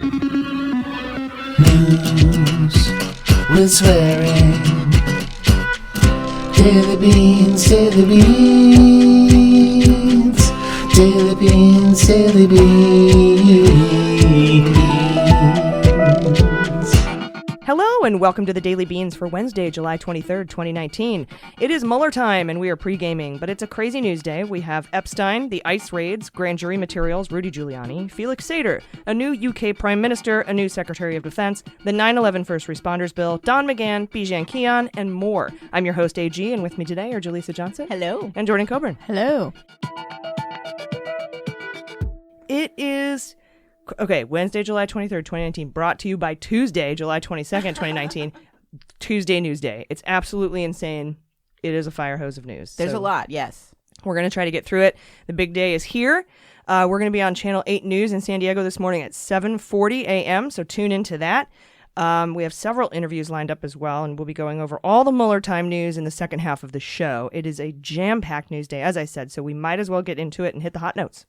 News with swearing. Daily beans, daily beans. Daily beans, daily beans. Hello and welcome to the Daily Beans for Wednesday, July 23rd, 2019. It is Mueller time and we are pre-gaming, but it's a crazy news day. We have Epstein, the ICE raids, grand jury materials, Rudy Giuliani, Felix Sater, a new UK Prime Minister, a new Secretary of Defense, the 9/11 First Responders Bill, Don McGahn, Bijan Kian, and more. I'm your host, AG, and with me today are Jaleesa Johnson. Hello. And Jordan Coburn. Hello. It is... Okay, Wednesday, July 23rd, 2019, brought to you by Tuesday, July 22nd, 2019, Tuesday News Day. It's absolutely insane. It is a fire hose of news. There's a lot, yes. We're going to try to get through it. The big day is here. We're going to be on Channel 8 News in San Diego this morning at 7:40 a.m., so tune into that. We have several interviews lined up as well, and we'll be going over all the Mueller time news in the second half of the show. It is a jam-packed news day, as I said, so we might as well get into it and hit the hot notes.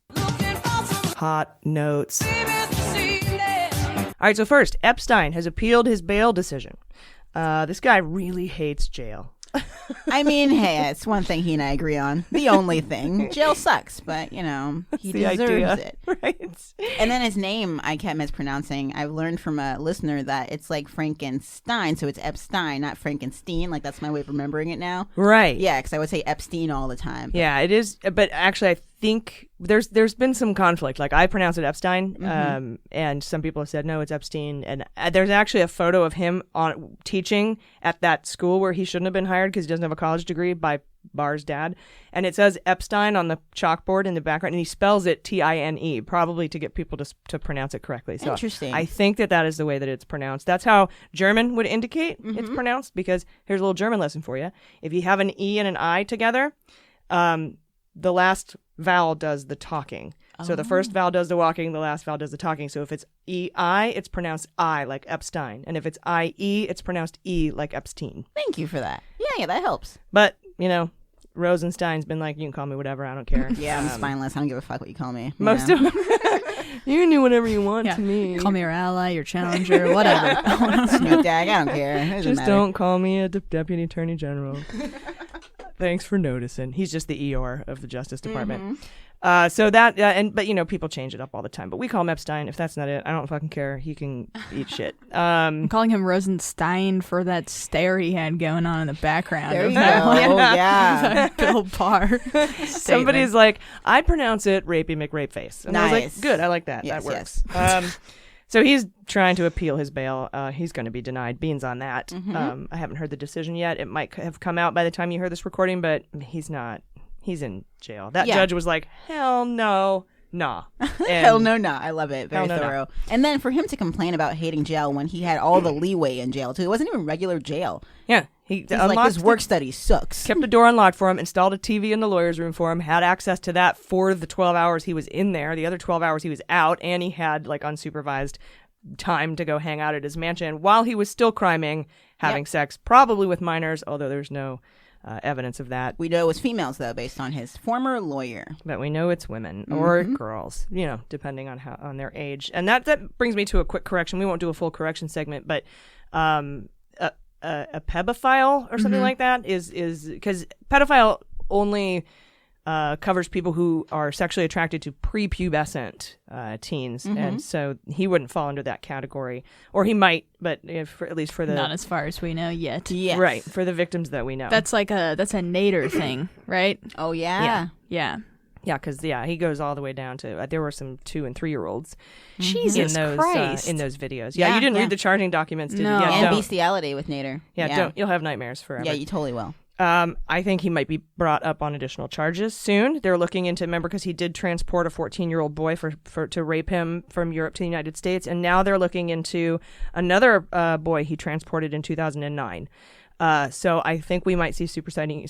Hot notes. All right, so first, Epstein has appealed his bail decision. This guy really hates jail. I mean, hey, it's one thing he and I agree on. The only thing. Jail sucks, but, you know, he deserves it. Right. And then his name, I kept mispronouncing. I've learned from a listener that it's like Frankenstein, so it's Epstein, not Frankenstein. Like, that's my way of remembering it now. Right. Yeah, because I would say Epstein all the time. Yeah, it is. But actually, I think there's been some conflict. Like, I pronounce it Epstein, and some people have said, no, it's Epstein. And there's actually a photo of him on teaching at that school where he shouldn't have been hired because he doesn't have a college degree by Barr's dad. And it says Epstein on the chalkboard in the background, and he spells it Tine, probably to get people to pronounce it correctly. So interesting. I think that is the way that it's pronounced. That's how German would indicate it's pronounced, because here's a little German lesson for you. If you have an E and an I together, the last vowel does the talking. So the first vowel does the walking, the last vowel does the talking. So if it's E-I, it's pronounced I, like Epstein. And if it's I-E, it's pronounced E, like Epstein. Thank you for that. Yeah, that helps. But, you know, Rosenstein's been like, you can call me whatever, I don't care. Yeah, I'm spineless. I don't give a fuck what you call me. Most of them. You can do whatever you want to me. Call me your ally, your challenger, whatever. Snoop Dogg, I don't care. Just don't call me a deputy attorney general. Thanks for noticing. He's just the Eeyore of the Justice Department. But you know, people change it up all the time. But we call him Epstein. If that's not it, I don't fucking care. He can eat shit. I'm calling him Rosenstein for that stare he had going on in the background. There you go. Yeah. Bill Barr. Somebody's like, I pronounce it Rapey McRapeface. And I was like, good, I like that. Yes, that works. Yes. So he's trying to appeal his bail. He's going to be denied. Beans on that. I haven't heard the decision yet. It might have come out by the time you heard this recording, but he's not. He's in jail. That judge was like, hell no, nah. Hell no, nah. I love it. Very thorough. Nah. And then for him to complain about hating jail when he had all the leeway in jail, too. It wasn't even regular jail. Yeah. He's like, his work study sucks. Kept the door unlocked for him, installed a TV in the lawyer's room for him, had access to that for the 12 hours he was in there. The other 12 hours he was out, and he had like unsupervised time to go hang out at his mansion while he was still criming, having sex, probably with minors, although there's no evidence of that. We know it was females, though, based on his former lawyer. But we know it's women or girls, you know, depending on their age. And that brings me to a quick correction. We won't do a full correction segment, but a pedophile or something like that is because pedophile only covers people who are sexually attracted to prepubescent teens, and so he wouldn't fall under that category, or he might, but at least for the not as far as we know yet. Yes. Right, for the victims that we know. That's like that's a Nader thing, right? Oh yeah. Because he goes all the way down to there were some 2 and 3 year olds. Jesus Christ! In those videos. Yeah, you didn't read the charging documents, did you? No. Yeah, And bestiality with Nader. Don't. You'll have nightmares forever. Yeah, you totally will. I think he might be brought up on additional charges soon. They're looking into, remember, because he did transport a 14-year-old boy to rape him from Europe to the United States, and now they're looking into another boy he transported in 2009. So I think we might see superseding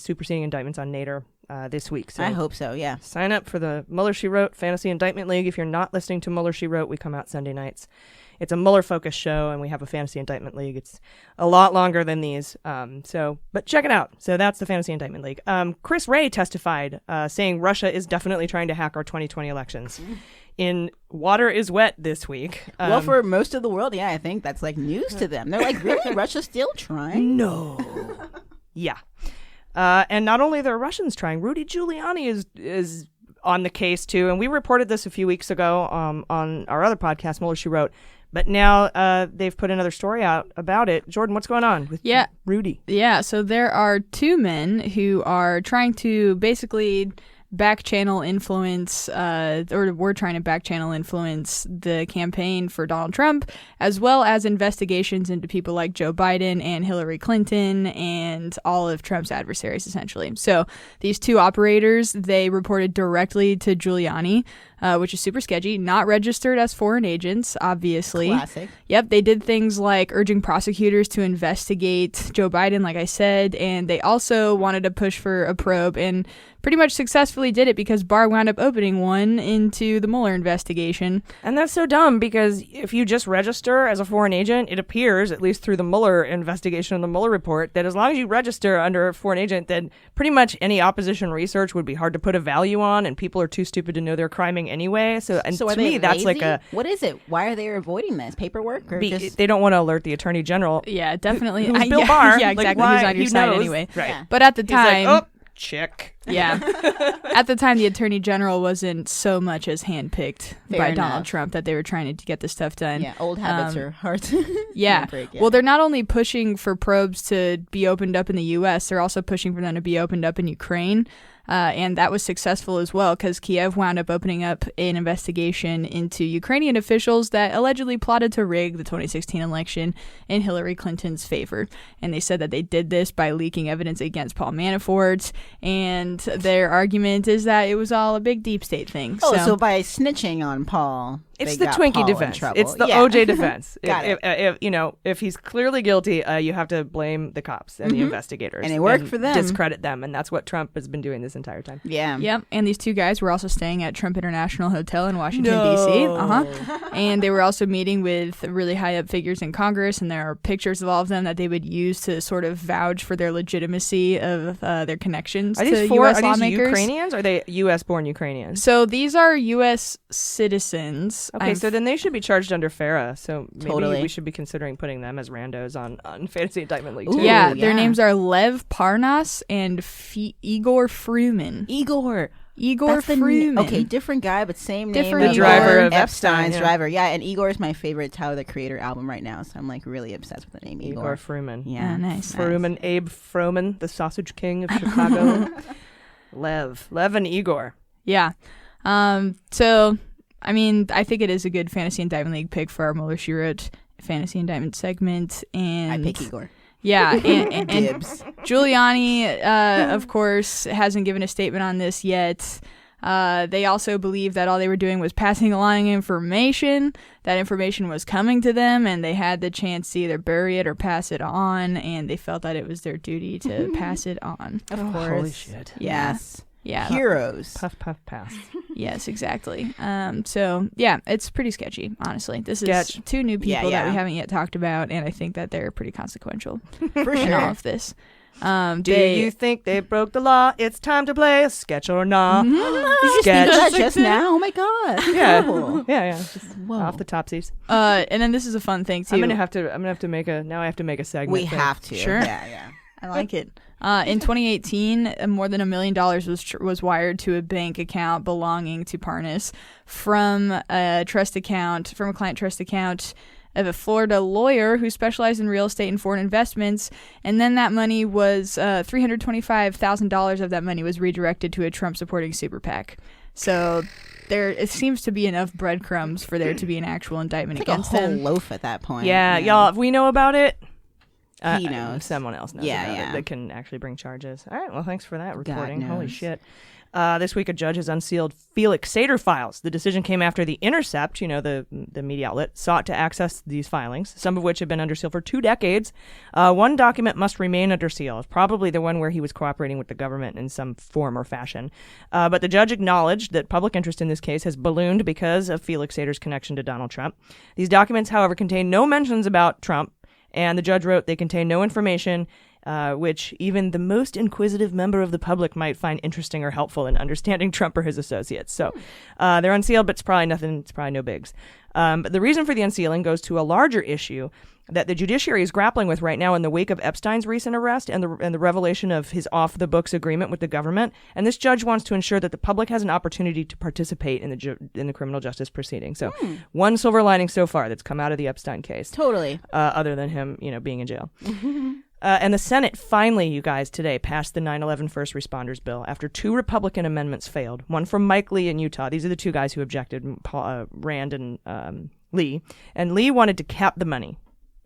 indictments on Nader this week. So I hope so, yeah. Sign up for the Mueller, She Wrote Fantasy Indictment League. If you're not listening to Mueller, She Wrote, we come out Sunday nights. It's a Mueller-focused show, and we have a Fantasy Indictment League. It's a lot longer than these, but check it out. So that's the Fantasy Indictment League. Chris Wray testified, saying Russia is definitely trying to hack our 2020 elections. in water is wet this week. Well, for most of the world, yeah, I think that's like news to them. They're like, really? Russia's still trying? No. Yeah. And not only are the Russians trying, Rudy Giuliani is on the case too. And we reported this a few weeks ago on our other podcast, Mueller, She Wrote. But now they've put another story out about it. Jordan, what's going on with Rudy? Yeah, so there are two men who are trying to basically back-channel influence, or were trying to back-channel influence the campaign for Donald Trump, as well as investigations into people like Joe Biden and Hillary Clinton and all of Trump's adversaries, essentially. So these two operators, they reported directly to Giuliani, which is super sketchy, not registered as foreign agents, obviously. Classic. Yep, they did things like urging prosecutors to investigate Joe Biden, like I said, and they also wanted to push for a probe and pretty much successfully did it because Barr wound up opening one into the Mueller investigation. And that's so dumb because if you just register as a foreign agent, it appears, at least through the Mueller investigation and the Mueller report, that as long as you register under a foreign agent, then pretty much any opposition research would be hard to put a value on, and people are too stupid to know they're criming anyway. So to me, that's like a... What is it? Why are they avoiding this? Paperwork? Or just... They don't want to alert the Attorney General. Yeah, definitely. Who's Bill Barr. Yeah, exactly. Who's on your side anyway. Right. Yeah. But at the time... He's like, oh, check. Yeah. At the time, the Attorney General wasn't so much as handpicked by Donald Trump that they were trying to get this stuff done. Yeah, old habits are hard to yeah. break. Yeah. Well, they're not only pushing for probes to be opened up in the U.S., they're also pushing for them to be opened up in Ukraine. And that was successful as well because Kiev wound up opening up an investigation into Ukrainian officials that allegedly plotted to rig the 2016 election in Hillary Clinton's favor. And they said that they did this by leaking evidence against Paul Manafort. And their argument is that it was all a big deep state thing. Oh, so by snitching on Paul... It's the Twinkie defense. It's the OJ defense. If he's clearly guilty, you have to blame the cops and the investigators. And it worked for them. Discredit them. And that's what Trump has been doing this entire time. Yeah. Yep. And these two guys were also staying at Trump International Hotel in Washington, D.C. And they were also meeting with really high up figures in Congress. And there are pictures of all of them that they would use to sort of vouch for their legitimacy of their connections to U.S. lawmakers. Are these Ukrainians? Or are they U.S.-born Ukrainians? So these are U.S. citizens. Okay, so then they should be charged under FARA. So maybe we should be considering putting them as randos on Fantasy Indictment League, too. Yeah, their names are Lev Parnas and Igor Fruman. Igor Fruman. Okay, different guy, but same name. Different the driver of Epstein's Epstein, driver. Yeah, and Igor is my favorite Tyler, the Creator album right now, so I'm like really obsessed with the name Igor. Igor Fruman. Yeah, nice. Fruman, Abe Froman, the sausage king of Chicago. Lev and Igor. Yeah. So... I mean, I think it is a good Fantasy Indictment League pick for our Mueller, She Wrote Fantasy Indictment segment. And I pick Igor. Yeah, and Dibs. Giuliani, of course, hasn't given a statement on this yet. They also believe that all they were doing was passing along information. That information was coming to them, and they had the chance to either bury it or pass it on, and they felt that it was their duty to pass it on. Of course. Holy shit. Yes. Yeah. Heroes. Puff, puff, pass. Yes, exactly. So, yeah, it's pretty sketchy, honestly. This is two new people that we haven't yet talked about, and I think that they're pretty consequential For in sure. all of this. Do you think they broke the law? It's time to play a sketch or not. Did you think of that just now? Oh my god. Yeah. Cool. Yeah. Just off the topsies. And then this is a fun thing, too. I'm gonna have to make a segment. We have to. Sure. Yeah. I like it. In 2018, more than $1 million was wired to a bank account belonging to Parnas from a client trust account of a Florida lawyer who specialized in real estate and foreign investments. And then that money was $325,000 of that money was redirected to a Trump-supporting super PAC. So it seems to be enough breadcrumbs for there to be an actual indictment It's like against a whole them. loaf at that point. Yeah, y'all. If we know about it. He knows. Someone else knows about it that can actually bring charges. All right, well, thanks for that reporting. Holy shit. This week, a judge has unsealed Felix Sater files. The decision came after The Intercept, the media outlet, sought to access these filings, some of which have been under seal for 2 decades. One document must remain under seal, probably the one where he was cooperating with the government in some form or fashion. But the judge acknowledged that public interest in this case has ballooned because of Felix Sater's connection to Donald Trump. These documents, however, contain no mentions about Trump, and the judge wrote they contain no information which even the most inquisitive member of the public might find interesting or helpful in understanding Trump or his associates. So they're unsealed, but it's probably nothing. It's probably no bigs. But the reason for the unsealing goes to a larger issue that the judiciary is grappling with right now in the wake of Epstein's recent arrest and the revelation of his off-the-books agreement with the government. And this judge wants to ensure that the public has an opportunity to participate in the criminal justice proceeding. So one silver lining so far that's come out of the Epstein case. Totally. Other than him, being in jail. And the Senate finally, you guys, today passed the 9/11 first responders bill after 2 Republican amendments failed. One from Mike Lee in Utah. These are the 2 guys who objected, Rand and Lee. And Lee wanted to cap the money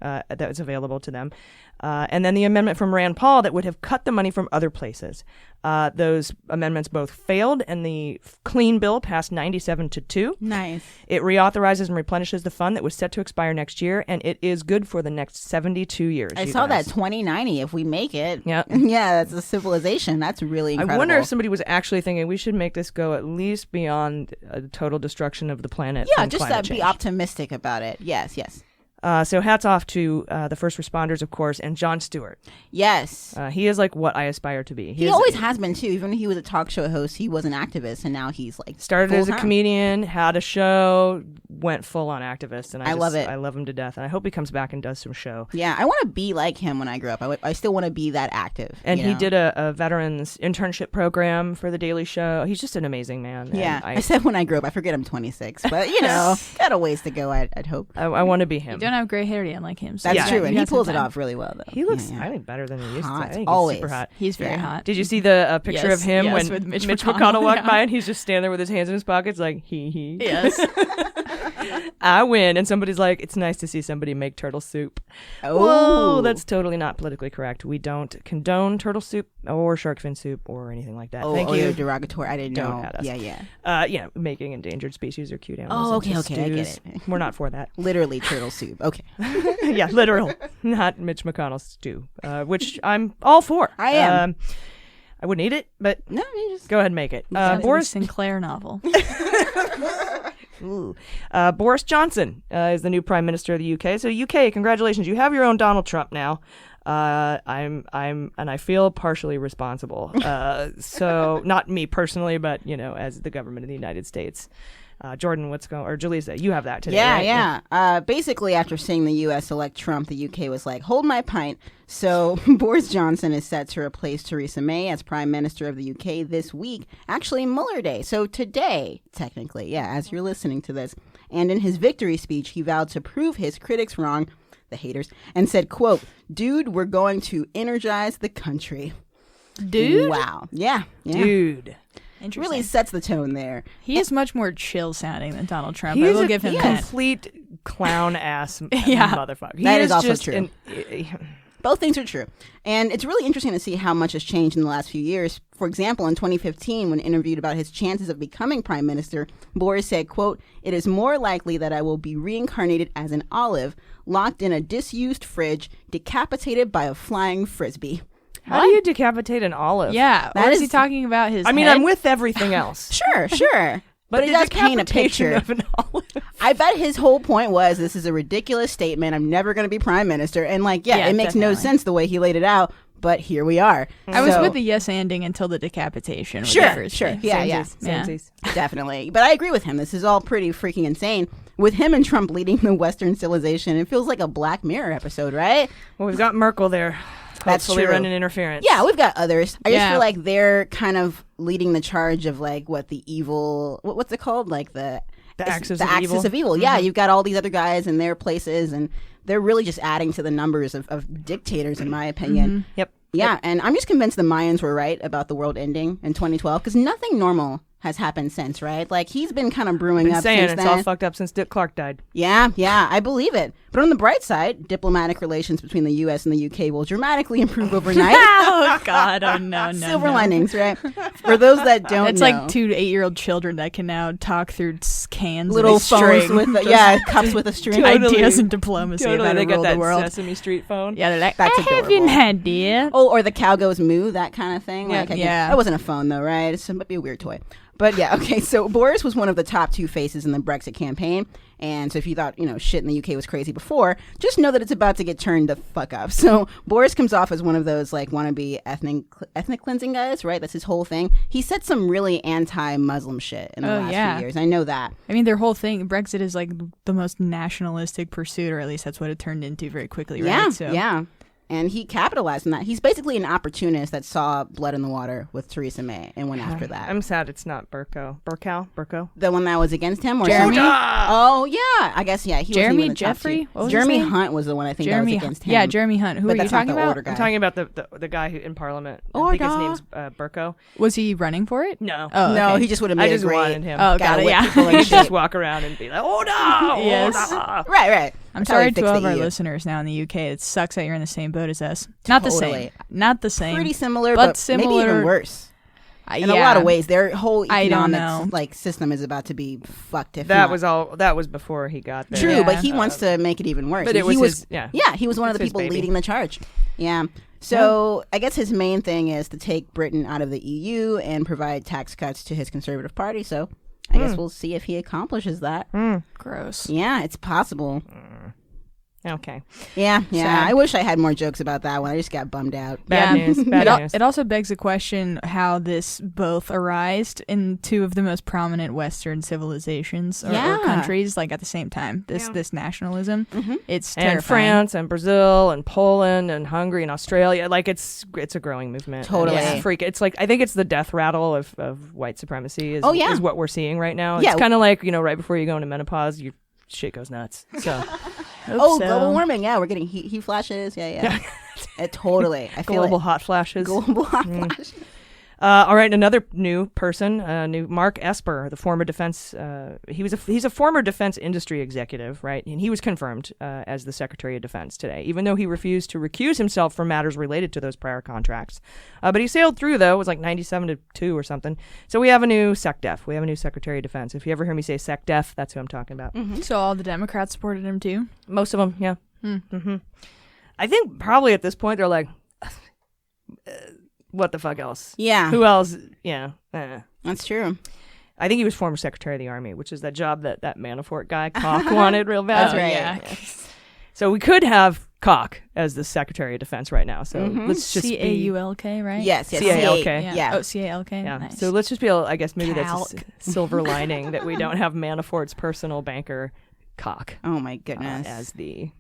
that was available to them. And then the amendment from Rand Paul that would have cut the money from other places. Those amendments both failed, and the clean bill passed 97-2. Nice. It reauthorizes and replenishes the fund that was set to expire next year, and it is good for the next 72 years. I saw that 2090 if we make it. Yeah. Yeah, that's a civilization. That's really incredible. I wonder if somebody was actually thinking we should make this go at least beyond total destruction of the planet. Yeah, from just climate change. be optimistic about it. Yes. So hats off to the first responders, of course, and Jon Stewart. Yes. He is like what I aspire to be. He always has been, too. Even when he was a talk show host, he was an activist, and now he's like started as a full-time. comedian, had a show, went full on activist, and I love it. I love him to death, and I hope he comes back and does some show. Yeah, I want to be like him when I grow up. I still want to be that active. And he did a veterans internship program for The Daily Show. He's just an amazing man. Yeah, and I said when I grow up. I forget I'm 26, but got a ways to go. I'd hope. I want to be him. You don't have gray hair yet like him. So That's true, and he got some pulls it time. off really well, though. He looks, Yeah. I think, better than he used Hot. to. I think Always. he's super hot. He's very hot. Did you see the picture Yes, of him yes, when with Mitch McConnell McConnell, walked yeah. by and he's just standing there with his hands in his pockets like, he. Yes. I win. And somebody's like, it's nice to see somebody make turtle soup. Oh. Whoa, that's totally not politically correct. We don't condone turtle soup or shark fin soup or anything like that. Thank you. You're derogatory. I didn't Don't know. at us. Yeah. Making endangered species or cute animals. Oh, into okay, I get stews. it. We're not for that. Literally turtle soup. Okay. Yeah, literal. Not Mitch McConnell's stew, which I'm all for. I am. I wouldn't eat it, but No, you just go ahead and make it. Sounds like a Boris Sinclair novel. Boris Johnson is the new Prime Minister of the UK. So UK, congratulations, you have your own Donald Trump now. And I feel partially responsible. So not me personally, but as the government of the United States. Jordan, or Julissa, you have that today. Yeah, right? yeah. Basically, after seeing the U.S. elect Trump, the UK was like, hold my pint. So Boris Johnson is set to replace Theresa May as Prime Minister of the UK this week, actually Mueller Day. So today, technically, as you're listening to this. And in his victory speech, he vowed to prove his critics wrong, the haters, and said, quote, dude, we're going to energize the country. Dude? Wow. Yeah. Dude. It really sets the tone there. He is much more chill sounding than Donald Trump. He's I will give him that. complete clown ass Yeah. motherfucker. That is also just true. Both things are true. And it's really interesting to see how much has changed in the last few years. For example, in 2015, when interviewed about his chances of becoming prime minister, Boris said, quote, it is more likely that I will be reincarnated as an olive, locked in a disused fridge, decapitated by a flying frisbee. How do you decapitate an olive? Yeah. That Or is is- he talking about his I mean, head? I'm with everything else. Sure. But it the does paint a decapitation picture. of an olive. I bet his whole point was, this is a ridiculous statement. I'm never going to be prime minister. And Yeah, it makes no definitely. sense the way he laid it out. But here we are. I was So- with the yes ending until the decapitation. with Sure, the first sure. day. Yeah. Samesies. Definitely. But I agree with him. This is all pretty freaking insane. With him and Trump leading the Western civilization, it feels like a Black Mirror episode, right? Well, we've got Merkel there. That's Hopefully true. running interference. Yeah, we've got others. I just Yeah. feel like they're kind of leading the charge of like what the evil, what's it called? Like the axis the of axis evil. of evil. Yeah, you've got all these other guys in their places, and they're really just adding to the numbers of dictators, in my opinion. Yep. Yeah, and I'm just convinced the Mayans were right about the world ending in 2012 because nothing normal has happened since, right? Like he's been kind of brewing Been up saying since it's then. all fucked up since Dick Clark died. Yeah, I believe it. But on the bright side, diplomatic relations between the U.S. and the U.K. will dramatically improve overnight. Oh, God. Oh, no. Silver linings, right? For those that don't That's know. like 2 to 8-year-old children that can now talk through cans little and a phones string. with cups with a string. Totally. Ideas and diplomacy Totally, about they to got rule that the world. Sesame Street phone. Yeah, they're like, That's I have adorable. an idea. Oh, or the cow goes moo, that kind of thing. Yeah. Like, Yeah. That wasn't a phone though, right? It might be a weird toy. But yeah, okay, so Boris was one of the top two faces in the Brexit campaign. And so if you thought, shit in the UK was crazy before, just know that it's about to get turned the fuck up. So Boris comes off as one of those like wannabe ethnic cleansing guys, right? That's his whole thing. He said some really anti-Muslim shit in the last few years. I know that. I mean, their whole thing, Brexit is like the most nationalistic pursuit, or at least that's what it turned into very quickly, right? Yeah. And he capitalized on that. He's basically an opportunist that saw blood in the water with Theresa May and went after that. I'm sad it's not Burko. The one that was against him? Or Jeremy? Oh, yeah. I guess, yeah. He Jeremy was Jeffrey? What was Jeremy his name? Hunt was the one I think that was against him. Yeah, Jeremy Hunt. Who But are you that's not talking the about? older guy. I'm talking about the guy who in Parliament. I think his name's Burko. Was he running for it? No. Oh, No, okay. he just would have made I a just great wanted him. Oh, got it, yeah. He could just walk around and be like, oh no! Yes. Oh, no. Right. I'm That's how he sorry to fixed all the of our EU. listeners now in the UK. It sucks that you're in the same boat as us. Not the Totally. same. Not the same. Pretty similar, but but similar. maybe even worse. In a Yeah. lot of ways, their whole I don't economic know. system is about to be fucked. If That not. was before he got there. True, Yeah. but he wants to make it even worse. But And it was he his, yeah. Yeah, he was one of It's the his people baby. leading the charge. Yeah. So I guess his main thing is to take Britain out of the EU and provide tax cuts to his Conservative Party. So I guess we'll see if he accomplishes that. Gross. Yeah, it's possible. Okay. Yeah. Sad. I wish I had more jokes about that one. I just got bummed out. Bad news. Bad news. It also begs the question how this both arised in two of the most prominent Western civilizations or countries, like at the same time. This nationalism, it's terrifying. And France and Brazil and Poland and Hungary and Australia, like it's a growing movement. Totally. It's freak. It's like I think it's the death rattle of white supremacy. Is what we're seeing right now. Yeah. It's kind of like right before you go into menopause, your shit goes nuts. So Oh, global warming. Yeah, we're getting heat flashes. Yeah. Totally. I feel global it. hot flashes. Global hot flashes. All right, another new person, new Mark Esper, the former defense. He's a former defense industry executive, right? And he was confirmed as the Secretary of Defense today, even though he refused to recuse himself from matters related to those prior contracts. But he sailed through, though. It was like 97-2 or something. So we have a new SecDef. We have a new Secretary of Defense. If you ever hear me say SecDef, that's who I'm talking about. So all the Democrats supported him too? Most of them, yeah. Mm-hmm. I think probably at this point they're like, what the fuck else? Yeah. Who else? Yeah. That's true. I think he was former Secretary of the Army, which is that job that Manafort guy, Koch, wanted real bad. That's right. Yeah. So we could have Koch as the Secretary of Defense right now. So let's just C-A-U-L-K, right? Yes. C-A-L-K. Yeah. Oh, C-A-L-K. Yeah. Nice. So let's just be able, I guess maybe that's Calc. a silver lining that we don't have Manafort's personal banker, Koch, Oh my goodness. as the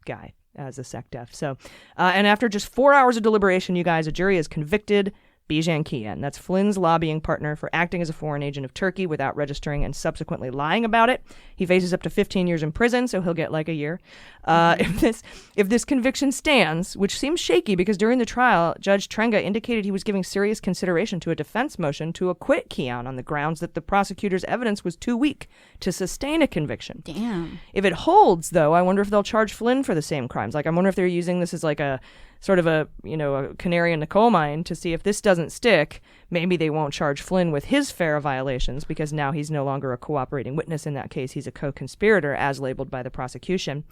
guy, as a SecDef. So, and after just 4 hours of deliberation, you guys, a jury has convicted Bijan Kian. That's Flynn's lobbying partner for acting as a foreign agent of Turkey without registering and subsequently lying about it. He faces up to 15 years in prison, so he'll get like a year. If this conviction stands, which seems shaky because during the trial, Judge Trenga indicated he was giving serious consideration to a defense motion to acquit Kian on the grounds that the prosecutor's evidence was too weak to sustain a conviction. Damn. If it holds, though, I wonder if they'll charge Flynn for the same crimes. Like, I wonder if they're using this as like a sort of a canary in the coal mine to see if this doesn't stick, maybe they won't charge Flynn with his FARA violations because now he's no longer a cooperating witness in that case. He's a co-conspirator as labeled by the prosecution.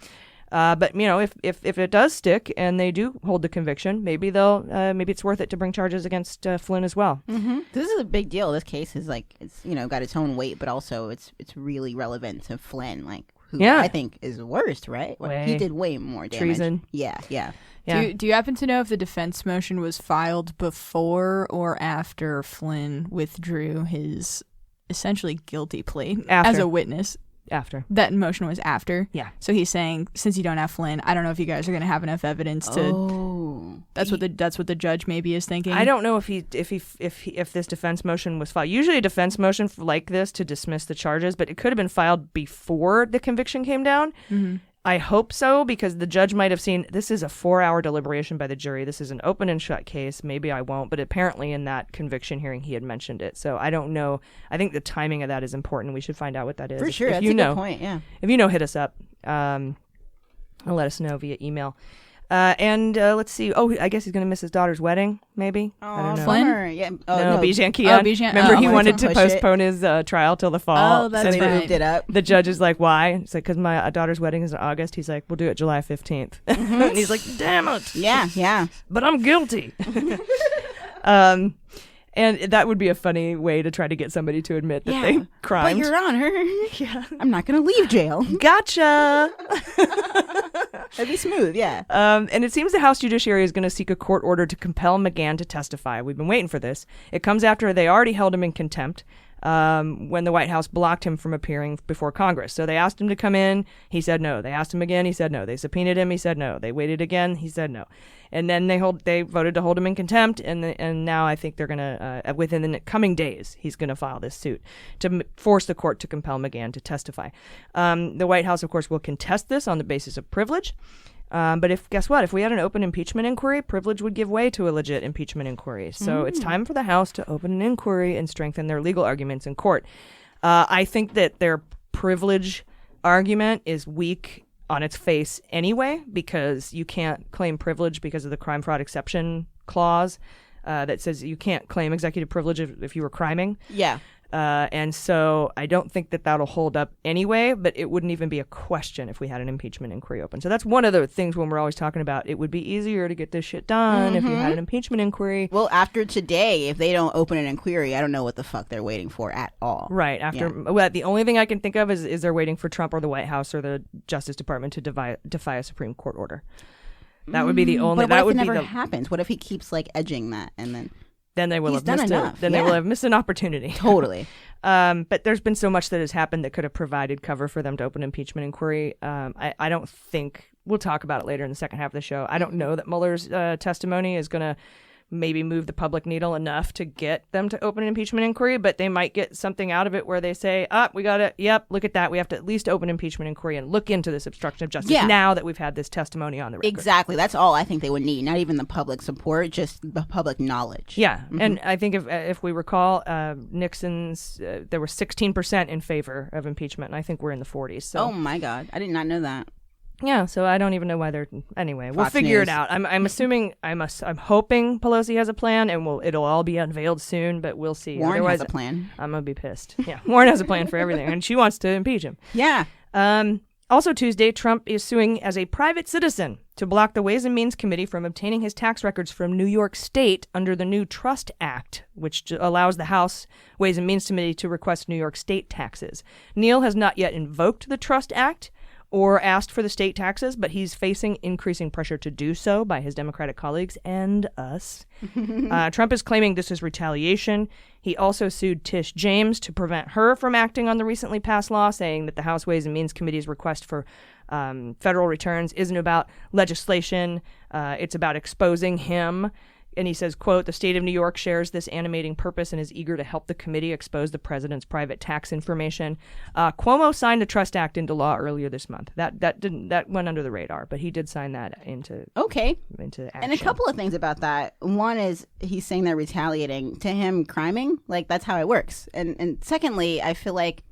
But if it does stick and they do hold the conviction, maybe maybe it's worth it to bring charges against Flynn as well. This is a big deal. This case is like it's got its own weight, but also it's really relevant to Flynn, like who I think is the worst, right? He did way more damage. Treason. Yeah. Yeah. Do you happen to know if the defense motion was filed before or after Flynn withdrew his essentially guilty plea as a witness? After. That motion was after? Yeah. So he's saying, since you don't have Flynn, I don't know if you guys are going to have enough evidence to... Oh. That's what the judge maybe is thinking. I don't know if this defense motion was filed. Usually a defense motion like this to dismiss the charges, but it could have been filed before the conviction came down. Mm-hmm. I hope so, because the judge might have seen this is a 4-hour deliberation by the jury. This is an open and shut case. Maybe I won't, but apparently in that conviction hearing he had mentioned it. So I don't know. I think the timing of that is important. We should find out what that is. For sure, If that's you a know, good point. Yeah. If you know, hit us up. Or let us know via email. And let's see. Oh, I guess he's going to miss his daughter's wedding, maybe. Oh, I don't know. Flynn? Yeah. No, Bijan Kian. Oh, Bijan. Remember, he wanted wanted to to push it. postpone his trial till the fall. Oh, that's So they right. moved it up. The judge is like, why? It's like, because my daughter's wedding is in August. He's like, we'll do it July 15th. And he's like, damn it. Yeah. But I'm guilty. And that would be a funny way to try to get somebody to admit that they But crimed. Your Honor, I'm not going to leave jail. Gotcha. That'd be smooth, yeah. And it seems the House Judiciary is going to seek a court order to compel McGahn to testify. We've been waiting for this. It comes after they already held him in contempt when the White House blocked him from appearing before Congress. So they asked him to come in. He said no. They asked him again. He said no. They subpoenaed him. He said no. They waited again. He said no. And then they voted to hold him in contempt. And now I think they're going to, within the coming days, he's going to file this suit to force the court to compel McGahn to testify. The White House, of course, will contest this on the basis of privilege. But guess what? If we had an open impeachment inquiry, privilege would give way to a legit impeachment inquiry. So it's time for the House to open an inquiry and strengthen their legal arguments in court. I think that their privilege argument is weak on its face anyway, because you can't claim privilege because of the crime fraud exception clause that says you can't claim executive privilege if you were criming. Yeah. And so I don't think that that'll hold up anyway, but it wouldn't even be a question if we had an impeachment inquiry open. So that's one of the things when we're always talking about it would be easier to get this shit done if you had an impeachment inquiry. Well, after today, if they don't open an inquiry, I don't know what the fuck they're waiting for at all. Right. Well, the only thing I can think of is they're waiting for Trump or the White House or the Justice Department to defy a Supreme Court order. That would be the only. But what that if would it be never the. happens? What if he keeps like edging that and then? Then they will He's have done missed enough. Then they will have missed an opportunity. Totally. But there's been so much that has happened that could have provided cover for them to open an impeachment inquiry. I don't think we'll talk about it later in the second half of the show. I don't know that Mueller's testimony is going to maybe move the public needle enough to get them to open an impeachment inquiry, but they might get something out of it where they say, we got to, look at that. We have to at least open impeachment inquiry and look into this obstruction of justice now that we've had this testimony on the record. Exactly. That's all I think they would need. Not even the public support, just the public knowledge. Yeah. And I think if we recall, Nixon's, there was 16% in favor of impeachment, and I think we're in the 40s. So. Oh my God. I did not know that. Yeah, so I don't even know why they're. Anyway, we'll Fox figure News. it out. I'm assuming. I'm hoping Pelosi has a plan, and it'll all be unveiled soon. But we'll see. Warren Otherwise, has a plan. I'm gonna be pissed. Yeah, Warren has a plan for everything, and she wants to impeach him. Yeah. Also Tuesday, Trump is suing as a private citizen to block the Ways and Means Committee from obtaining his tax records from New York State under the new Trust Act, which allows the House Ways and Means Committee to request New York State taxes. Neil has not yet invoked the Trust Act or asked for the state taxes, but he's facing increasing pressure to do so by his Democratic colleagues and us. Trump is claiming this is retaliation. He also sued Tish James to prevent her from acting on the recently passed law, saying that the House Ways and Means Committee's request for federal returns isn't about legislation. It's about exposing him. And he says, quote, the state of New York shares this animating purpose and is eager to help the committee expose the president's private tax information. Cuomo signed the Trust Act into law earlier this month. That went under the radar, but he did sign that into action. And a couple of things about that. One is he's saying they're retaliating to him criming. Like, that's how it works. And secondly, I feel like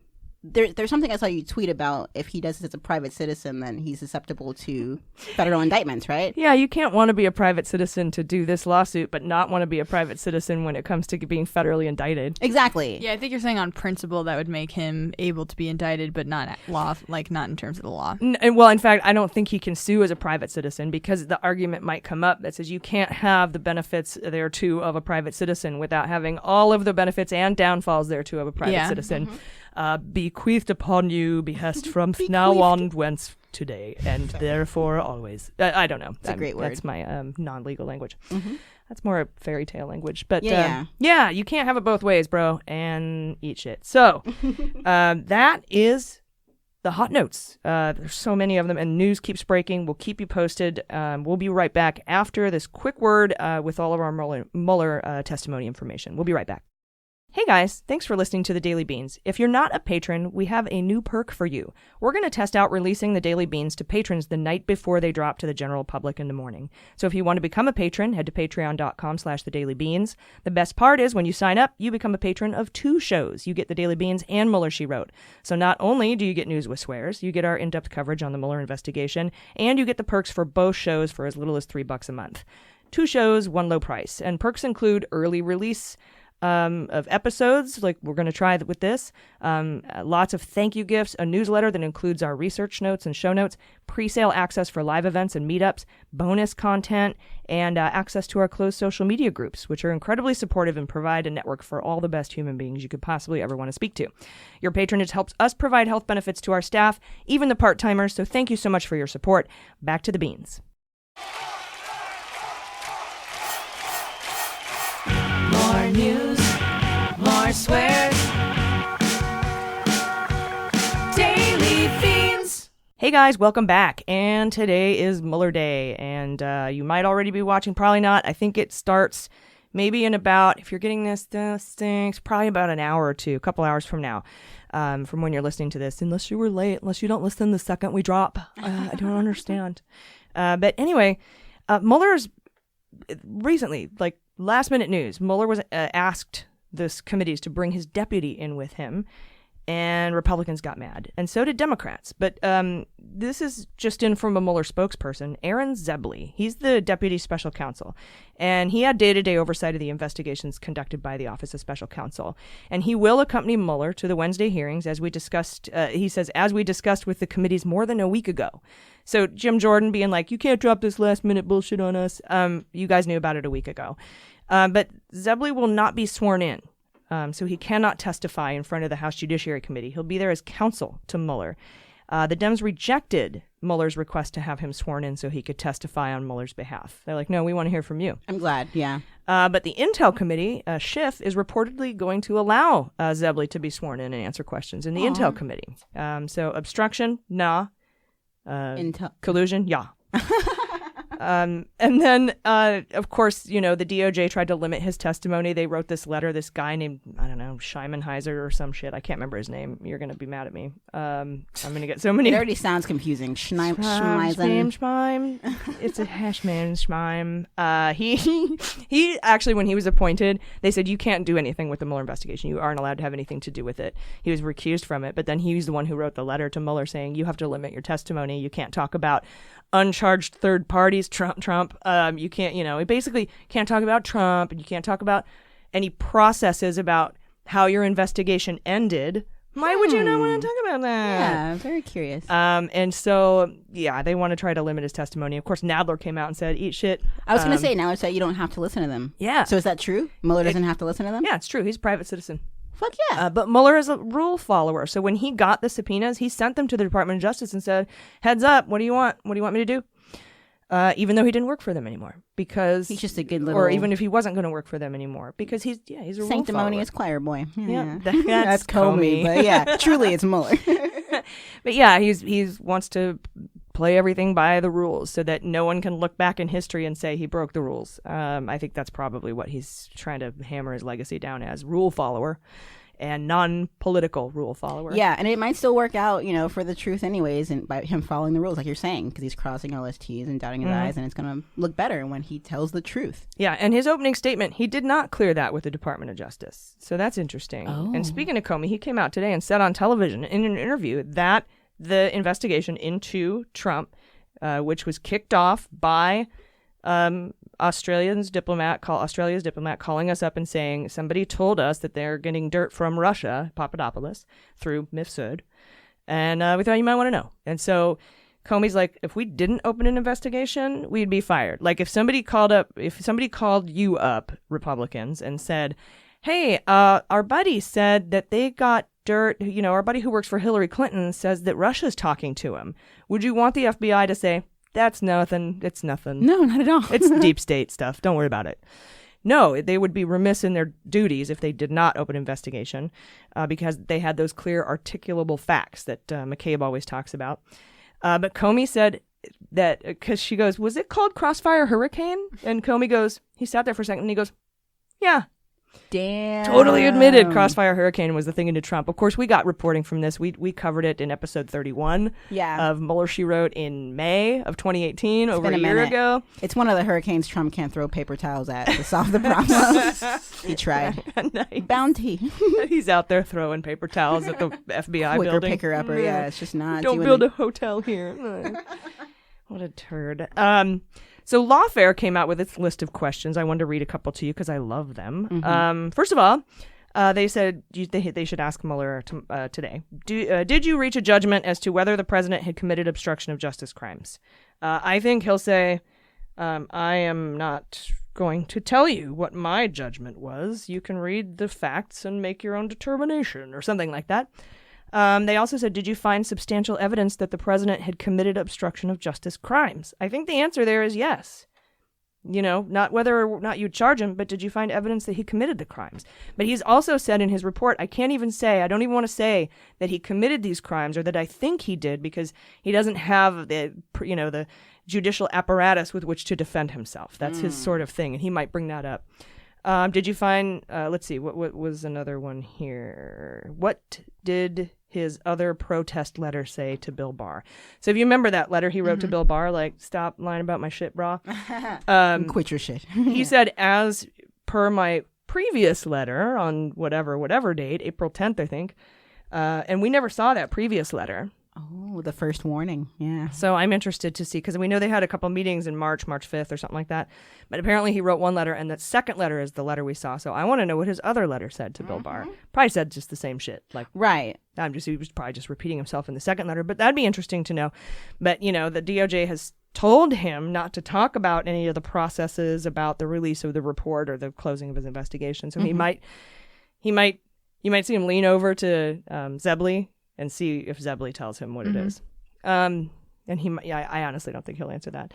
there's something I saw you tweet about. If he does this as a private citizen, then he's susceptible to federal indictments, right? Yeah, you can't want to be a private citizen to do this lawsuit, but not want to be a private citizen when it comes to being federally indicted. Exactly. Yeah, I think you're saying on principle that would make him able to be indicted, but not not in terms of the law. Well, in fact, I don't think he can sue as a private citizen because the argument might come up that says you can't have the benefits thereto of a private citizen without having all of the benefits and downfalls thereto of a private citizen. Bequeathed upon you, behest from now on, whence today, and therefore always. I don't know. It's a great word. That's my non-legal language. That's more a fairy tale language. But yeah, you can't have it both ways, bro, and eat shit. So that is the hot notes. There's so many of them, and news keeps breaking. We'll keep you posted. We'll be right back after this quick word with all of our Mueller testimony information. We'll be right back. Hey guys, thanks for listening to the Daily Beans. If you're not a patron, we have a new perk for you. We're going to test out releasing the Daily Beans to patrons the night before they drop to the general public in the morning. So if you want to become a patron, head to patreon.com/thedailybeans. The best part is when you sign up, you become a patron of 2 shows. You get the Daily Beans and Mueller, She Wrote. So not only do you get news with swears, you get our in-depth coverage on the Mueller investigation, and you get the perks for both shows for as little as $3 a month. 2 shows, 1 low price. And perks include early release of episodes, like we're going to try with this. Lots of thank you gifts, a newsletter that includes our research notes and show notes, pre-sale access for live events and meetups, bonus content, and access to our closed social media groups, which are incredibly supportive and provide a network for all the best human beings you could possibly ever want to speak to. Your patronage helps us provide health benefits to our staff, even the part-timers, so thank you so much for your support. Back to the beans. More news, more swears. Daily Fiends. Hey guys, welcome back. And today is Mueller Day. And you might already be watching, probably not. I think it starts maybe in about, if you're getting this stinks, probably about an hour or two, a couple hours from now, from when you're listening to this. Unless you were late, unless you don't listen the second we drop. I don't understand. But anyway, Mueller's recently, like last minute news, Mueller was asked this committees to bring his deputy in with him, and Republicans got mad, and so did Democrats. But this is just in from a Mueller spokesperson, Aaron Zebley. He's the deputy special counsel, and he had day-to-day oversight of the investigations conducted by the Office of Special Counsel. And he will accompany Mueller to the Wednesday hearings, as we discussed, he says, as we discussed with the committees more than a week ago. So Jim Jordan being like, you can't drop this last-minute bullshit on us. You guys knew about it a week ago. But Zebley will not be sworn in. So he cannot testify in front of the House Judiciary Committee. He'll be there as counsel to Mueller. The Dems rejected Mueller's request to have him sworn in so he could testify on Mueller's behalf. They're like, no, we want to hear from you. I'm glad, yeah. But the Intel Committee, Schiff, is reportedly going to allow Zebley to be sworn in and answer questions in the Intel Committee. So obstruction, nah. Collusion, yeah. And then, of course, you know, the DOJ tried to limit his testimony. They wrote this letter, this guy named, I don't know, Scheimenheiser or some shit. I can't remember his name. You're going to be mad at me. I'm going to get so many. It already sounds confusing. Schmeisen. It's a hashman Schmeim. He actually, when he was appointed, they said, you can't do anything with the Mueller investigation. You aren't allowed to have anything to do with it. He was recused from it. But then he was the one who wrote the letter to Mueller saying, you have to limit your testimony. You can't talk about uncharged third parties, Trump. You can't, you know, basically can't talk about Trump, and you can't talk about any processes about how your investigation ended. Why would you not want to talk about that? Yeah, very curious. And so, yeah, they want to try to limit his testimony. Of course, Nadler came out and said, eat shit. I was going to say, now it's that you don't have to listen to them. Yeah. So is that true? Mueller doesn't have to listen to them? Yeah, it's true. He's a private citizen. Fuck yeah. But Mueller is a rule follower. So when he got the subpoenas, he sent them to the Department of Justice and said, heads up, what do you want? What do you want me to do? Even though he didn't work for them anymore, because he's just a good little, or even if he wasn't going to work for them anymore, because he's a sanctimonious choir boy. Yeah, that's Comey, but yeah, truly it's Mueller. But yeah, he's wants to play everything by the rules so that no one can look back in history and say he broke the rules. I think that's probably what he's trying to hammer his legacy down as: rule follower and non-political rule follower. Yeah, and it might still work out, you know, for the truth anyways, and by him following the rules, like you're saying, because he's crossing all his T's and dotting his I's, and it's going to look better when he tells the truth. Yeah, and his opening statement, he did not clear that with the Department of Justice. So that's interesting. Oh. And speaking of Comey, he came out today and said on television in an interview that the investigation into Trump, which was kicked off by Australia's diplomat calling us up and saying somebody told us that they're getting dirt from Russia, Papadopoulos, through Mifsud, and we thought you might want to know. And so Comey's like, if we didn't open an investigation, we'd be fired. Like if somebody called you up, Republicans, and said, hey, our buddy said that they got dirt, you know, our buddy who works for Hillary Clinton says that Russia's talking to him. Would you want the FBI to say, that's nothing. It's nothing. No, not at all. It's deep state stuff. Don't worry about it. No, they would be remiss in their duties if they did not open investigation because they had those clear articulable facts that McCabe always talks about. But Comey said that because she goes, was it called Crossfire Hurricane? And Comey goes, he sat there for a second and he goes, yeah. Damn. Totally admitted Crossfire Hurricane was the thing into Trump. Of course, we got reporting from this. We covered it in episode 31 of Mueller, She Wrote in May of 2018, over a year ago. It's one of the hurricanes Trump can't throw paper towels at to solve the problem. He tried. Nice. Bounty. He's out there throwing paper towels at the FBI Quicker building. picker-upper, yeah. It's just not. Don't build a hotel here. What a turd. So Lawfare came out with its list of questions. I wanted to read a couple to you because I love them. First of all, they said they should ask Mueller today. Did you reach a judgment as to whether the president had committed obstruction of justice crimes? I think he'll say, I am not going to tell you what my judgment was. You can read the facts and make your own determination, or something like that. They also said, did you find substantial evidence that the president had committed obstruction of justice crimes? I think the answer there is yes. Not whether or not you'd charge him, but did you find evidence that he committed the crimes? But he's also said in his report, I don't even want to say that he committed these crimes or that I think he did, because he doesn't have the judicial apparatus with which to defend himself. That's his sort of thing, and he might bring that up. Did you find, let's see, what was another one here? What did his other protest letter say to Bill Barr? So if you remember that letter he wrote to Bill Barr, like, stop lying about my shit, brah. Quit your shit. He said, as per my previous letter on whatever date, April 10th, I think, and we never saw that previous letter. Oh, the first warning. Yeah. So I'm interested to see, because we know they had a couple meetings in March 5th or something like that. But apparently he wrote one letter, and that second letter is the letter we saw. So I want to know what his other letter said to Bill Barr. Probably said just the same shit. Like, right. He was probably just repeating himself in the second letter. But that'd be interesting to know. But, the DOJ has told him not to talk about any of the processes about the release of the report or the closing of his investigation. So you might see him lean over to Zebley and see if Zebley tells him what it is. And I honestly don't think he'll answer that.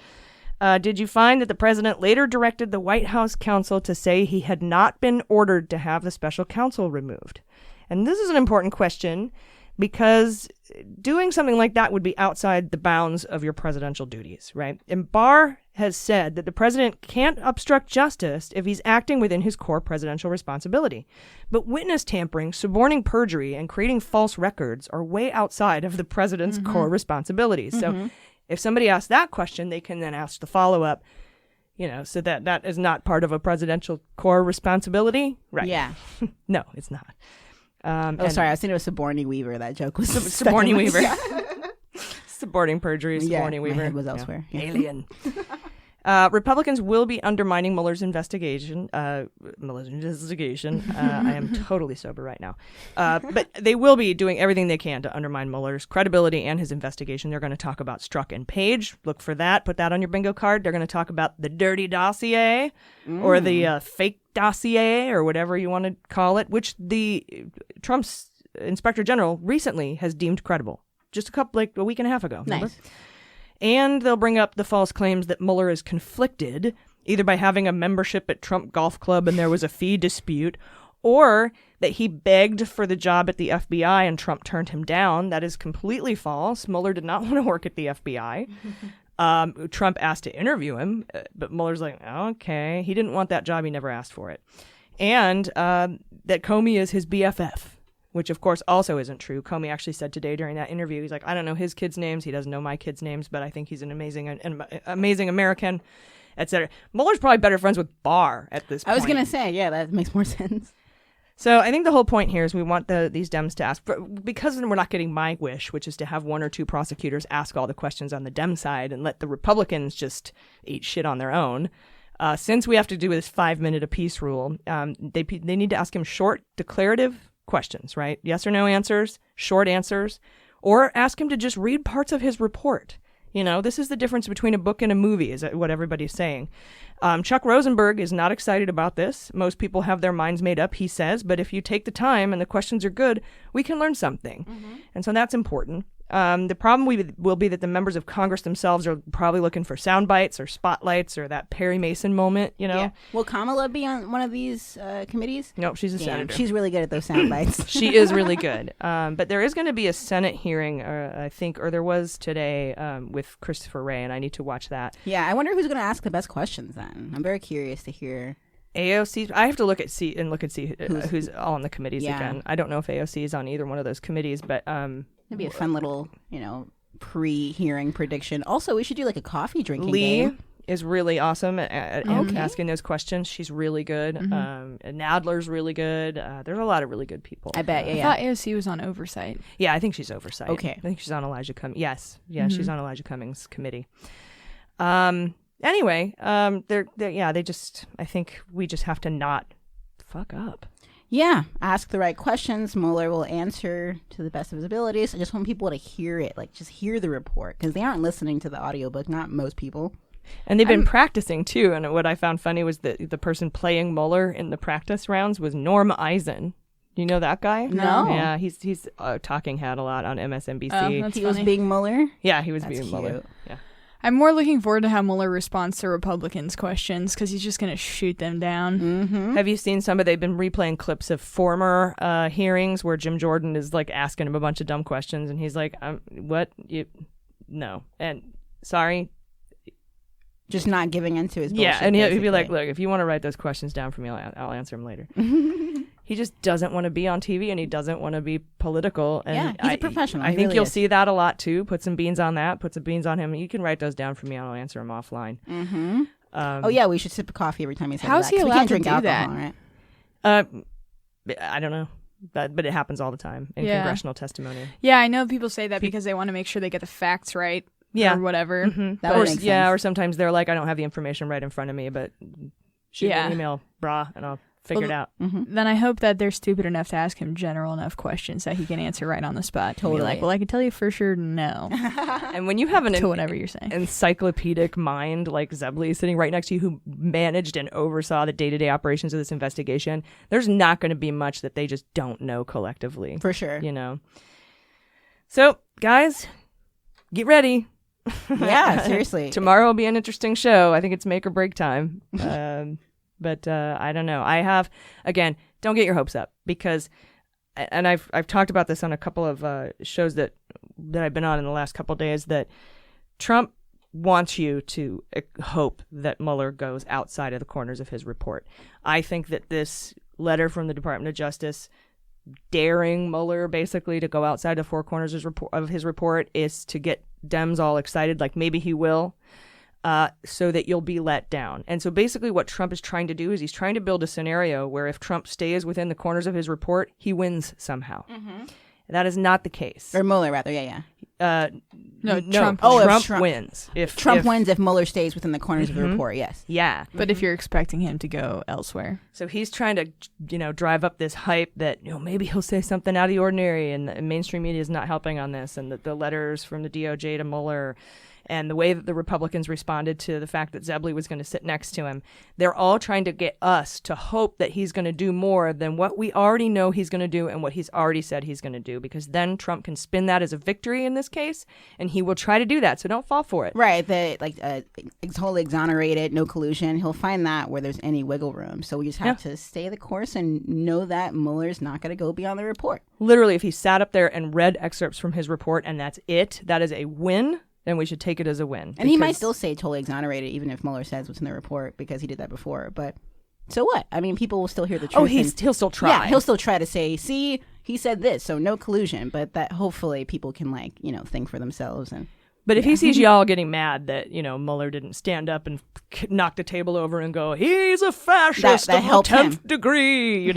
Did you find that the president later directed the White House counsel to say he had not been ordered to have the special counsel removed? And this is an important question, because doing something like that would be outside the bounds of your presidential duties, right? And Barr has said that the president can't obstruct justice if he's acting within his core presidential responsibility. But witness tampering, suborning perjury, and creating false records are way outside of the president's core responsibilities. So if somebody asks that question, they can then ask the follow-up, so that is not part of a presidential core responsibility, right? Yeah. No, it's not. Sorry, I was thinking it was Suborning Weaver. That joke was Suborning Weaver. Suborning perjury, Suborning Weaver. My head was elsewhere. Yeah. Alien. Republicans will be undermining Mueller's investigation. I am totally sober right now. But they will be doing everything they can to undermine Mueller's credibility and his investigation. They're going to talk about Strzok and Page. Look for that. Put that on your bingo card. They're going to talk about the dirty dossier or the fake dossier or whatever you want to call it, which the Trump's Inspector General recently has deemed credible. Just a week and a half ago. Remember? Nice. And they'll bring up the false claims that Mueller is conflicted, either by having a membership at Trump Golf Club and there was a fee dispute, or that he begged for the job at the FBI and Trump turned him down. That is completely false. Mueller did not want to work at the FBI. Trump asked to interview him, but Mueller's like, okay. He didn't want that job. He never asked for it. And that Comey is his BFF. Which, of course, also isn't true. Comey actually said today during that interview, he's like, I don't know his kids' names. He doesn't know my kids' names, but I think he's an amazing American, etc. Mueller's probably better friends with Barr at this point. I was going to say, yeah, that makes more sense. So I think the whole point here is we want these Dems to ask, because we're not getting my wish, which is to have one or two prosecutors ask all the questions on the Dem side and let the Republicans just eat shit on their own. Since we have to do this 5-minute apiece rule, they need to ask him short, declarative questions, right? Yes or no answers, short answers, or ask him to just read parts of his report. This is the difference between a book and a movie, is what everybody's saying. Chuck Rosenberg is not excited about this. Most people have their minds made up, he says, but if you take the time and the questions are good, we can learn something. And so that's important. The problem will be that the members of Congress themselves are probably looking for sound bites or spotlights or that Perry Mason moment, Yeah. Will Kamala be on one of these committees? Nope, she's a senator. She's really good at those sound bites. She is really good. But there is going to be a Senate hearing, I think, or there was today with Christopher Wray, and I need to watch that. Yeah, I wonder who's going to ask the best questions then. I'm very curious to hear. AOC, I have to look and see who's all on the committees again. I don't know if AOC is on either one of those committees, but it'd be a fun little, pre-hearing prediction. Also, we should do like a coffee drinking Lee game. Is really awesome at asking those questions. She's really good. Nadler's really good. There's a lot of really good people. I bet. I thought AOC was on oversight. Yeah, I think she's oversight. Okay. I think she's on Elijah Cummings. Yes. Yeah, she's on Elijah Cummings' committee. Anyway, they just, I think we just have to not fuck up. Yeah, ask the right questions. Mueller will answer to the best of his abilities. I just want people to hear it, like just hear the report, because they aren't listening to the audiobook, not most people. And they've been practicing too. And what I found funny was that the person playing Mueller in the practice rounds was Norm Eisen. You know that guy? No. Yeah, he's a talking head a lot on MSNBC. Oh, that's He was funny. being Mueller. Yeah, he was That's being Mueller. cute. Yeah. I'm more looking forward to how Mueller responds to Republicans' questions because he's just going to shoot them down. Mm-hmm. Have you seen they've been replaying clips of former hearings where Jim Jordan is like asking him a bunch of dumb questions and he's like, what? No. And sorry. Just not giving into his bullshit. Yeah, and he'd be basically. like, look, if you want to write those questions down for me, I'll answer them later. He just doesn't want to be on TV and he doesn't want to be political. And Yeah, he's a professional. I He think really you'll is. see that a lot too. Put some beans on that. Put some beans on him. You can write those down for me and I'll answer them offline. Mm-hmm. Oh yeah, we should sip a coffee every time he says How's that. he 'cause we allowed can't to drink do alcohol, that? right? I don't know. But it happens all the time in Yeah. congressional testimony. Yeah, I know people say that because they want to make sure they get the facts right Yeah. or whatever. Mhm. That would Or make yeah, sense. or sometimes they're like, I don't have the information right in front of me, but shoot me Yeah. an email, brah, and I'll figure it out. Then I hope that they're stupid enough to ask him general enough questions that he can answer right on the spot. Totally. Be like, well, I can tell you for sure no And when you have an to whatever you're saying. encyclopedic mind like Zebley sitting right next to you who managed and oversaw the day-to-day operations of this investigation, there's not going to be much that they just don't know collectively. For sure. You know? So, guys, get ready. Yeah, seriously. Tomorrow will be an interesting show. I think it's make or break time. But I don't know. I have, again, don't get your hopes up because, and I've talked about this on a couple of shows that I've been on in the last couple of days, that Trump wants you to hope that Mueller goes outside of the corners of his report. I think that this letter from the Department of Justice daring Mueller basically to go outside the four corners of his report is to get Dems all excited, like maybe he will, so that you'll be let down. And so basically what Trump is trying to do is he's trying to build a scenario where if Trump stays within the corners of his report, he wins somehow. That is not the case. Or Mueller, rather. Yeah. No, no, Trump. Oh, if Trump Trump- wins. If Trump wins if Mueller stays within the corners of the report. Yes. Yeah. But if you're expecting him to go elsewhere. So he's trying to, drive up this hype that, maybe he'll say something out of the ordinary, and the mainstream media is not helping on this, and the letters from the DOJ to Mueller and the way that the Republicans responded to the fact that Zebley was going to sit next to him. They're all trying to get us to hope that he's going to do more than what we already know he's going to do and what he's already said he's going to do, because then Trump can spin that as a victory in this case, and he will try to do that. So don't fall for it. Right. Totally exonerated, no collusion. He'll find that where there's any wiggle room. So we just have to stay the course and know that Mueller's not going to go beyond the report. Literally, if he sat up there and read excerpts from his report and that's it, that is a win. Then we should take it as a win. And he might still say totally exonerated, even if Mueller says what's in the report, because he did that before. But so what? I mean, people will still hear the truth. Oh, he'll still try. Yeah, he'll still try to say, see, he said this, so no collusion. But that hopefully people can, think for themselves. But if he sees y'all getting mad that, Mueller didn't stand up and knock the table over and go, he's a fascist That of the helped 10th him. degree,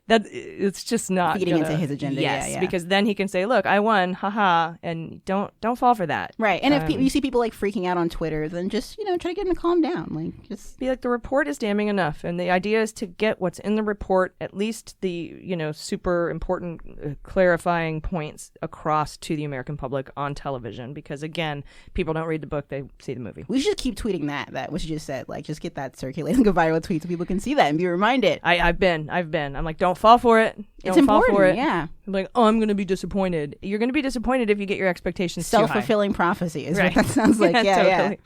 that it's just not Feeding into his agenda, Yes, yeah. because then he can say, look, I won, haha, and don't fall for that. Right. And if you see people freaking out on Twitter, then just, try to get them to calm down. Just Be like, the report is damning enough. And the idea is to get what's in the report, at least the, super important clarifying points across to the American public on television. Because again, people don't read the book, they see the movie. we should keep tweeting that what you just said. Just get that circulating, a viral tweet so people can see that and be reminded. I've been. I'm like, don't fall for it. It's Don't fall important, for it. yeah. I'm like, I'm going to be disappointed. You're going to be disappointed if you get your expectations too high. Self-fulfilling prophecy is Right. what that sounds like. Yeah. Totally.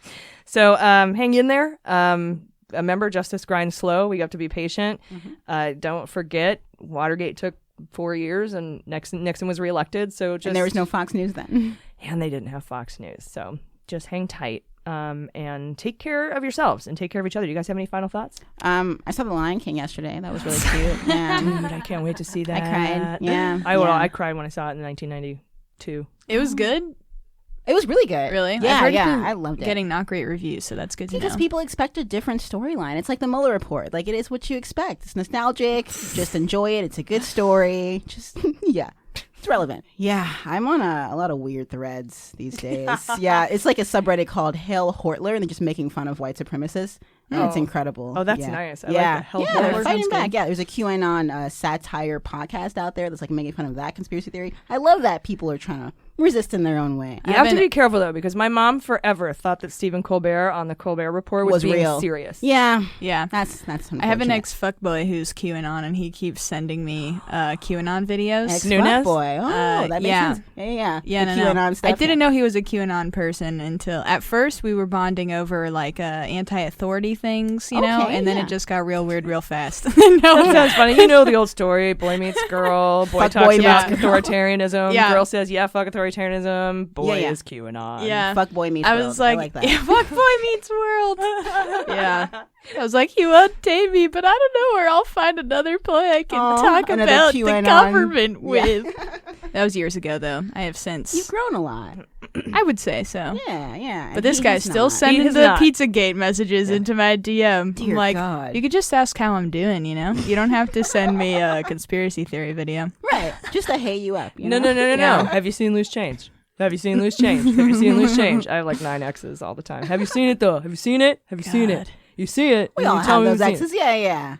So hang in there. Remember, justice grinds slow. We have to be patient. Don't forget, Watergate took 4 years and Nixon was reelected. So just And there was no Fox News then. and they didn't have Fox News. So just hang tight. And take care of yourselves and take care of each other. Do you guys have any final thoughts? I saw The Lion King yesterday. That was really cute. Yeah. Dude, I can't wait to see that. I cried. Yeah. I cried when I saw it in 1992. It was good. It was really good. Really? Yeah, I've heard yeah. it's been I loved it. Getting not great reviews, so that's good to Because know. people expect a different storyline. It's like the Mueller report. It is what you expect. It's nostalgic. Just enjoy it. It's a good story. Just, yeah. It's relevant. Yeah, I'm on a lot of weird threads these days. Yeah, it's like a subreddit called Hail Hortler, and they're just making fun of white supremacists. And it's incredible. Oh, that's yeah. nice. I yeah. like that. Hail Yeah, they're Hortler fighting sounds back. good. Yeah, there's a QAnon satire podcast out there that's like making fun of that conspiracy theory. I love that people are trying to resist in their own way. You have to be careful, though, because my mom forever thought that Stephen Colbert on the Colbert Report was being real. serious. Yeah. Yeah. That's I have an ex-fuckboy who's QAnon, and he keeps sending me QAnon videos. Ex-fuckboy. Oh, that makes yeah. sense. Yeah. Yeah, The no, QAnon no. stuff. I didn't know he was a QAnon person until at first we were bonding over like anti-authority things, you know, Okay, and then yeah. it just got real weird real fast. That sounds funny. You know the old story. Boy meets girl. Boy Fuck talks boy about meets authoritarianism. Yeah. Girl says, yeah, fuck authoritarianism. Boy Yeah. is QAnon. Yeah. Fuckboy meets I world. was like, like that. yeah, fuck boy meets world. Yeah. I was like, he won't tame me, but I don't know where I'll find another play I can talk another about the QAnon. government Yeah. with. That was years ago, though. I have since. You've grown a lot. I would say so. Yeah, yeah. But this guy's still He sending has the not. Pizzagate messages into my DM. Dear I'm like, God. you could just ask how I'm doing, you know? You don't have to send me a conspiracy theory video. Right. Just to hay you up. You No, know? no. Yeah. Have you seen Loose Change? Have you seen Loose Change? Have you seen Loose Change? I have like 9 X's all the time. Have you seen it, though? Have you seen it? Have you seen it? God. You see it. We and all you tell have me those you've seen it. exes. Yeah, yeah.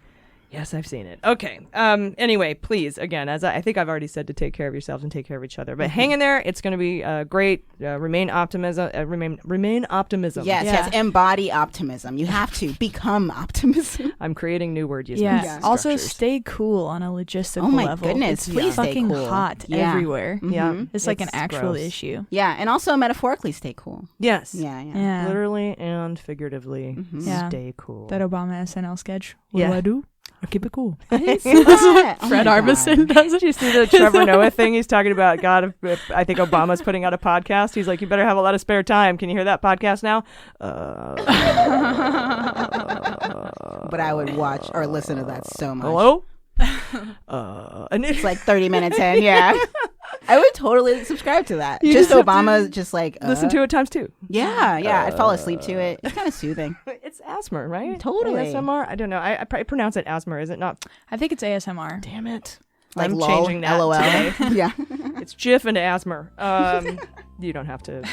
Yes, I've seen it. Okay. Anyway, please, again, as I think I've already said, to take care of yourselves and take care of each other. But hang in there. It's going to be great. Remain optimism. Remain optimism. Yes, Yeah. yes. Embody optimism. You have to become optimism. I'm creating new word using Yeah. Yeah. Also, structures. stay cool on a logistical Oh my level. goodness, It's please stay fucking cool. hot Yeah. everywhere. Yeah. It's like an actual gross. issue. Yeah, and also metaphorically stay cool. Yes. Yeah, yeah. Yeah. Literally and figuratively. Yeah. Stay cool. That Obama SNL sketch. What Yeah. do I do? I keep it cool. I didn't see that. Oh Fred my Armisen God. does it. Did you see the Trevor Noah thing? He's talking about, God, if I think Obama's putting out a podcast. He's like, you better have a lot of spare time. Can you hear that podcast now? But I would watch or listen to that so much. Hello? And It's like 30 minutes in. Yeah. I would totally subscribe to that. You Just just have Obama, just like listen to it times 2. Yeah, yeah. I'd fall asleep to it. It's kind of soothing. It's asthma, right? Totally. ASMR? I don't know. I pronounce it asthma, is it not? I think it's ASMR. Damn it. Like I'm lol, changing that LOL. today. Yeah. It's Jif and asthma. You don't have to.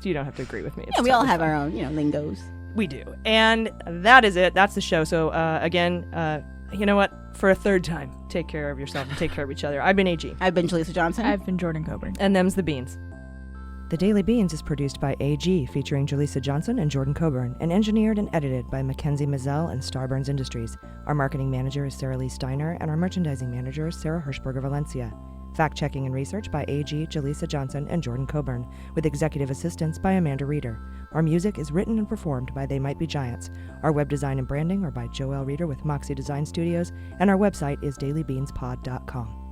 You don't have to agree with me. It's Yeah, we all totally have fine. our own, lingos. We do. And that is it. That's the show. So, again, you know what? For a third time, take care of yourself and take care of each other. I've been AG. I've been Jaleesa Johnson. I've been Jordan Coburn. And them's the beans. The Daily Beans is produced by AG, featuring Jaleesa Johnson and Jordan Coburn, and engineered and edited by Mackenzie Mazzell and Starburns Industries. Our marketing manager is Sarah Lee Steiner, and our merchandising manager is Sarah Hirschberger Valencia. Fact-checking and research by AG, Jaleesa Johnson, and Jordan Coburn, with executive assistance by Amanda Reeder. Our music is written and performed by They Might Be Giants. Our web design and branding are by Joelle Reeder with Moxie Design Studios, and our website is dailybeanspod.com.